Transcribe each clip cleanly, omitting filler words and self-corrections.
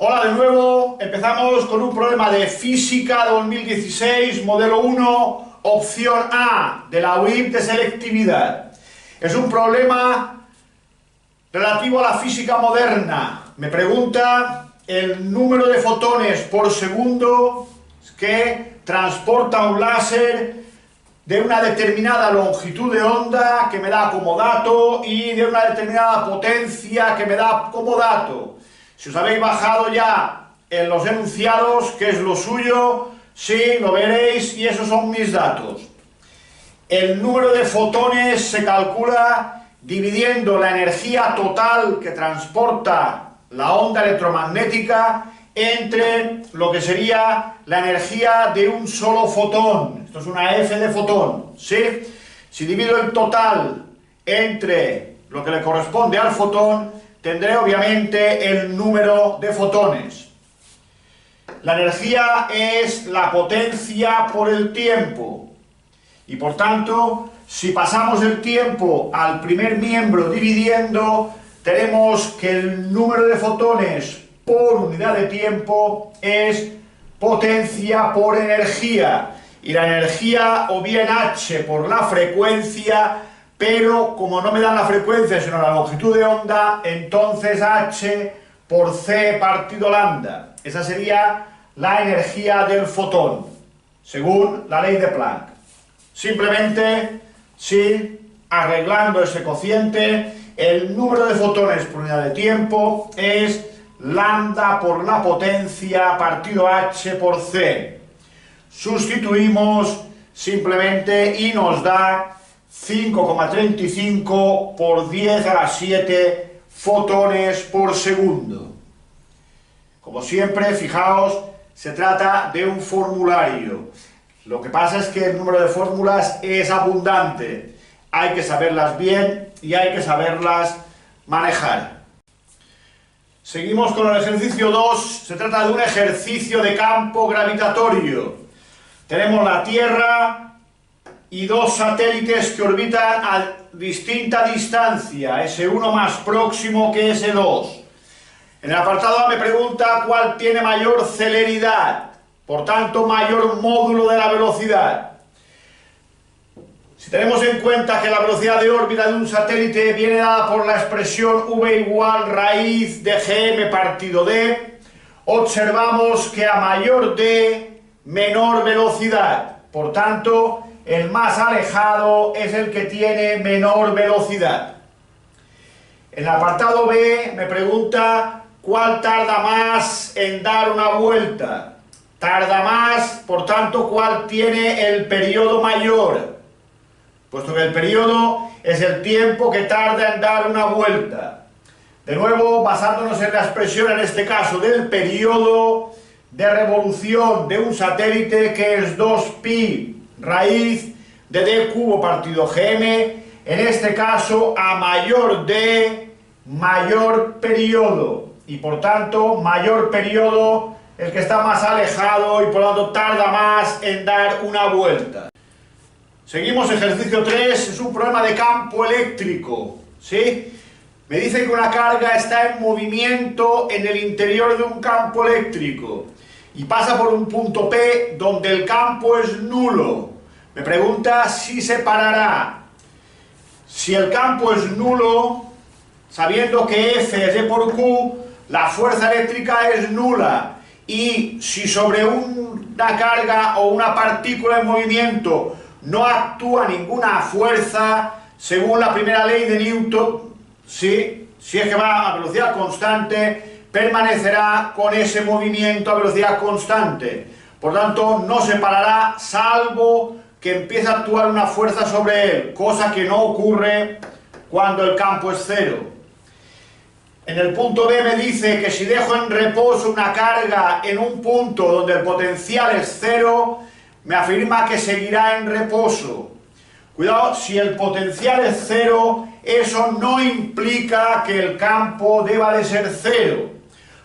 Hola de nuevo, empezamos con un problema de Física 2016, modelo 1, opción A, de la UIP de selectividad. Es un problema relativo a la física moderna. Me pregunta el número de fotones por segundo que transporta un láser de una determinada longitud de onda que me da como dato y de una determinada potencia que me da como dato. Si os habéis bajado ya en los enunciados, que es lo suyo, sí, lo veréis y esos son mis datos. El número de fotones se calcula dividiendo la energía total que transporta la onda electromagnética entre lo que sería la energía de un solo fotón. Esto es una F de fotón, ¿sí? Si divido el total entre lo que le corresponde al fotón, tendré obviamente el número de fotones. La energía es la potencia por el tiempo. Y por tanto, si pasamos el tiempo al primer miembro dividiendo, tenemos que el número de fotones por unidad de tiempo es potencia por energía. Y la energía o bien h por la frecuencia, pero como no me dan la frecuencia sino la longitud de onda, entonces h por c partido lambda. Esa sería la energía del fotón, según la ley de Planck. Simplemente, sí, arreglando ese cociente, el número de fotones por unidad de tiempo es lambda por la potencia partido h por c. Sustituimos simplemente y nos da 5,35 por 10 a la 7 fotones por segundo. Como siempre, fijaos, se trata de un formulario. Lo que pasa es que el número de fórmulas es abundante. Hay que saberlas bien y hay que saberlas manejar. Seguimos con el ejercicio 2. Se trata de un ejercicio de campo gravitatorio. Tenemos la Tierra y dos satélites que orbitan a distinta distancia, S1 más próximo que S2. En el apartado A me pregunta cuál tiene mayor celeridad, por tanto mayor módulo de la velocidad. Si tenemos en cuenta que la velocidad de órbita de un satélite viene dada por la expresión v igual raíz de gm partido d, observamos que a mayor d, menor velocidad. Por tanto, el más alejado es el que tiene menor velocidad. En el apartado B me pregunta cuál tarda más en dar una vuelta. Tarda más, por tanto, cuál tiene el periodo mayor, puesto que el periodo es el tiempo que tarda en dar una vuelta. De nuevo, basándonos en la expresión, en este caso, del periodo de revolución de un satélite, que es 2pi raíz de d cubo partido gm, en este caso a mayor d, mayor periodo, y por tanto mayor periodo el que está más alejado y por lo tanto tarda más en dar una vuelta. Seguimos, ejercicio 3, es un problema de campo eléctrico, ¿sí? Me dice que una carga está en movimiento en el interior de un campo eléctrico y pasa por un punto P donde el campo es nulo. Me pregunta si se parará. Si el campo es nulo, sabiendo que F es E por Q, la fuerza eléctrica es nula. Y si sobre una carga o una partícula en movimiento no actúa ninguna fuerza, según la primera ley de Newton, ¿sí? Si es que va a velocidad constante, permanecerá con ese movimiento a velocidad constante. Por tanto, no se parará salvo que empiece a actuar una fuerza sobre él, cosa que no ocurre cuando el campo es cero. En el punto B me dice que si dejo en reposo una carga en un punto donde el potencial es cero, me afirma que seguirá en reposo. Cuidado, si el potencial es cero, eso no implica que el campo deba de ser cero.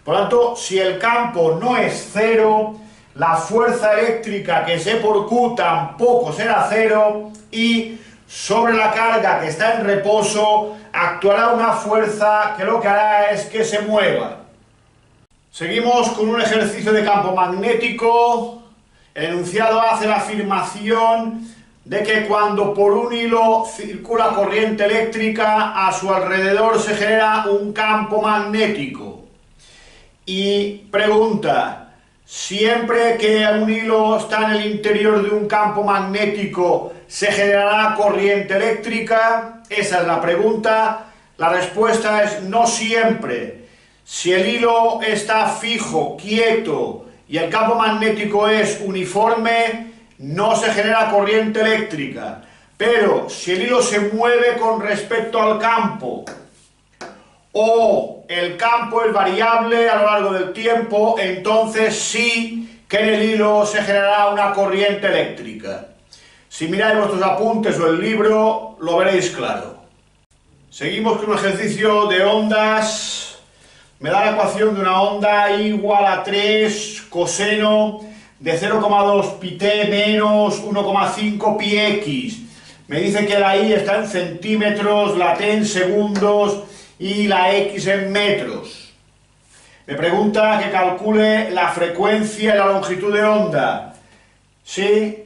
Por lo tanto, si el campo no es cero, la fuerza eléctrica que es E por Q tampoco será cero y sobre la carga que está en reposo actuará una fuerza que lo que hará es que se mueva. Seguimos con un ejercicio de campo magnético. El enunciado hace la afirmación de que cuando por un hilo circula corriente eléctrica, a su alrededor se genera un campo magnético. Y pregunta, ¿siempre que un hilo está en el interior de un campo magnético se generará corriente eléctrica? Esa es la pregunta. La respuesta es no siempre. Si el hilo está fijo, quieto, y el campo magnético es uniforme, no se genera corriente eléctrica. Pero si el hilo se mueve con respecto al campo, o el campo es variable a lo largo del tiempo, entonces sí que en el hilo se generará una corriente eléctrica. Si miráis vuestros apuntes o el libro, lo veréis claro. Seguimos con un ejercicio de ondas. Me da la ecuación de una onda igual a 3 coseno de 0,2 pi t menos 1,5 pi x. Me dice que la i está en centímetros, la t en segundos y la x en metros. Me pregunta que calcule la frecuencia y la longitud de onda. Sí,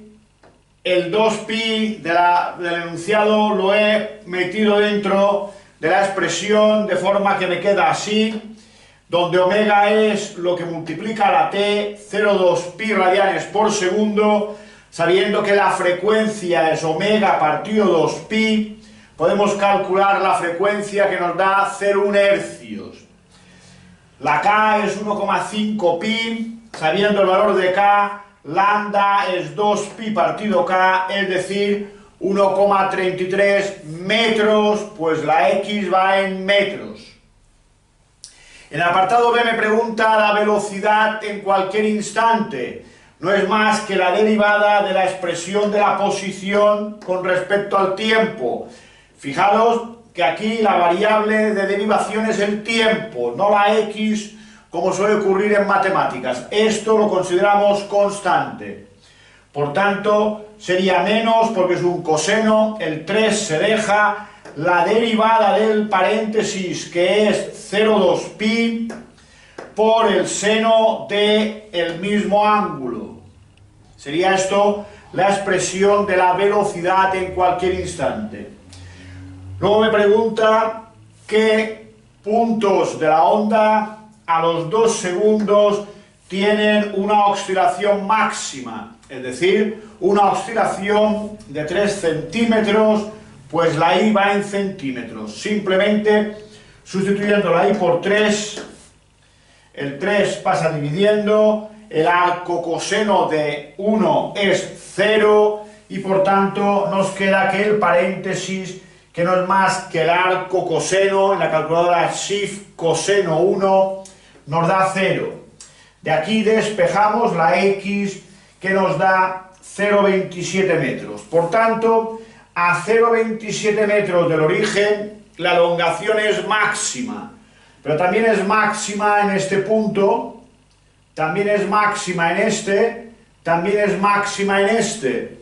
el 2pi del enunciado lo he metido dentro de la expresión de forma que me queda así, donde omega es lo que multiplica la t, 0,2 pi radianes por segundo, sabiendo que la frecuencia es omega partido 2 pi, podemos calcular la frecuencia que nos da 0,1 hercios. La k es 1,5 pi, sabiendo el valor de k, lambda es 2 pi partido k, es decir, 1,33 metros, pues la x va en metros. En el apartado B me pregunta la velocidad en cualquier instante. No es más que la derivada de la expresión de la posición con respecto al tiempo. Fijaros que aquí la variable de derivación es el tiempo, no la x, como suele ocurrir en matemáticas. Esto lo consideramos constante. Por tanto, sería menos, porque es un coseno, el 3 se deja, la derivada del paréntesis, que es 0,2 pi, por el seno del mismo ángulo. Sería esto la expresión de la velocidad en cualquier instante. Luego me pregunta qué puntos de la onda a los 2 segundos tienen una oscilación máxima, es decir, una oscilación de 3 centímetros, pues la i va en centímetros. Simplemente sustituyendo la i por 3, el 3 pasa dividiendo, el arco coseno de 1 es 0 y por tanto nos queda que el paréntesis, que no es más que el arco coseno, en la calculadora shift coseno 1, nos da 0. De aquí despejamos la x, que nos da 0,27 metros. Por tanto, a 0,27 metros del origen, la elongación es máxima, pero también es máxima en este punto, también es máxima en este, también es máxima en este.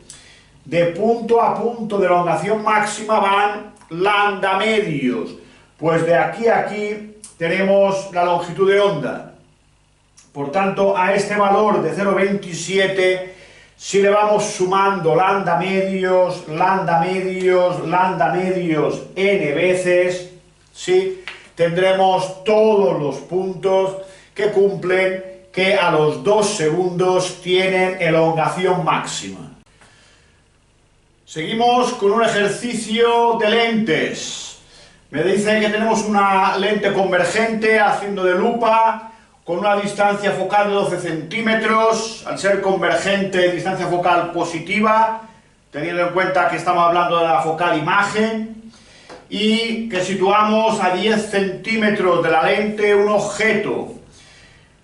De punto a punto de elongación máxima van lambda medios, pues de aquí a aquí tenemos la longitud de onda. Por tanto, a este valor de 0,27, si le vamos sumando lambda medios, lambda medios, lambda medios n veces, ¿sí?, tendremos todos los puntos que cumplen que a los 2 segundos tienen elongación máxima. Seguimos con un ejercicio de lentes. Me dice que tenemos una lente convergente haciendo de lupa, con una distancia focal de 12 centímetros, al ser convergente, distancia focal positiva, teniendo en cuenta que estamos hablando de la focal imagen, y que situamos a 10 centímetros de la lente un objeto.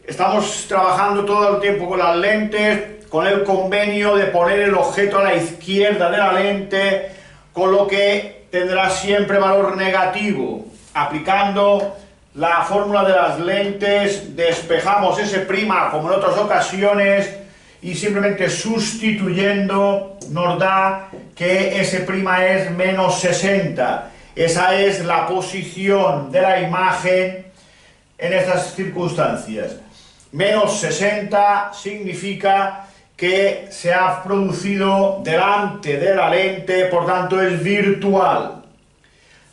Estamos trabajando todo el tiempo con las lentes, con el convenio de poner el objeto a la izquierda de la lente, con lo que tendrá siempre valor negativo. Aplicando la fórmula de las lentes, despejamos S' como en otras ocasiones y simplemente sustituyendo nos da que S' es menos 60. Esa es la posición de la imagen en estas circunstancias. menos 60 significa que se ha producido delante de la lente, por tanto es virtual.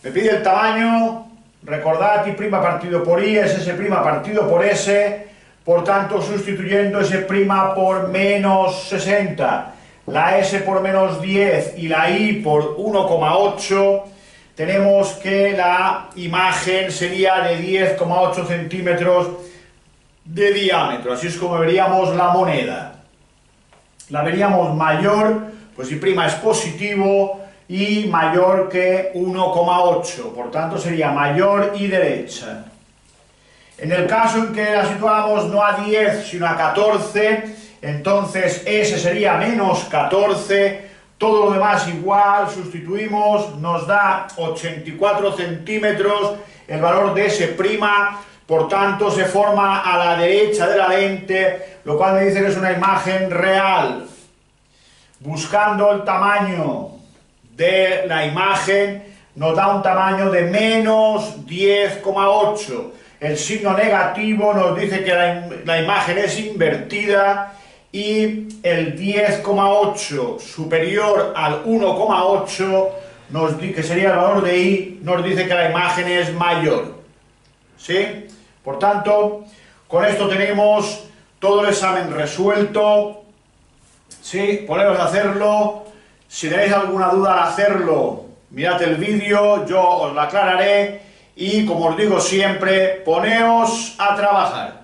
Me pide el tamaño, recordad I' partido por I es S' partido por S, por tanto sustituyendo S' por menos 60, la S por menos 10 y la I por 1,8, tenemos que la imagen sería de 10,8 centímetros de diámetro. Así es como veríamos la moneda. La veríamos mayor, pues I' es positivo y mayor que 1,8, por tanto sería mayor y derecha. En el caso en que la situáramos no a 10 sino a 14, entonces S sería menos 14, todo lo demás igual, sustituimos, nos da 84 centímetros, el valor de S', por tanto se forma a la derecha de la lente, lo cual me dice que es una imagen real. Buscando el tamaño de la imagen, nos da un tamaño de menos 10,8. El signo negativo nos dice que la imagen es invertida y el 10,8 superior al 1,8, que sería el valor de I, nos dice que la imagen es mayor. ¿Sí? Por tanto, con esto tenemos todo el examen resuelto. ¿Sí? Poneros a hacerlo. Si tenéis alguna duda al hacerlo, mirad el vídeo, yo os la aclararé y, como os digo siempre, poneos a trabajar.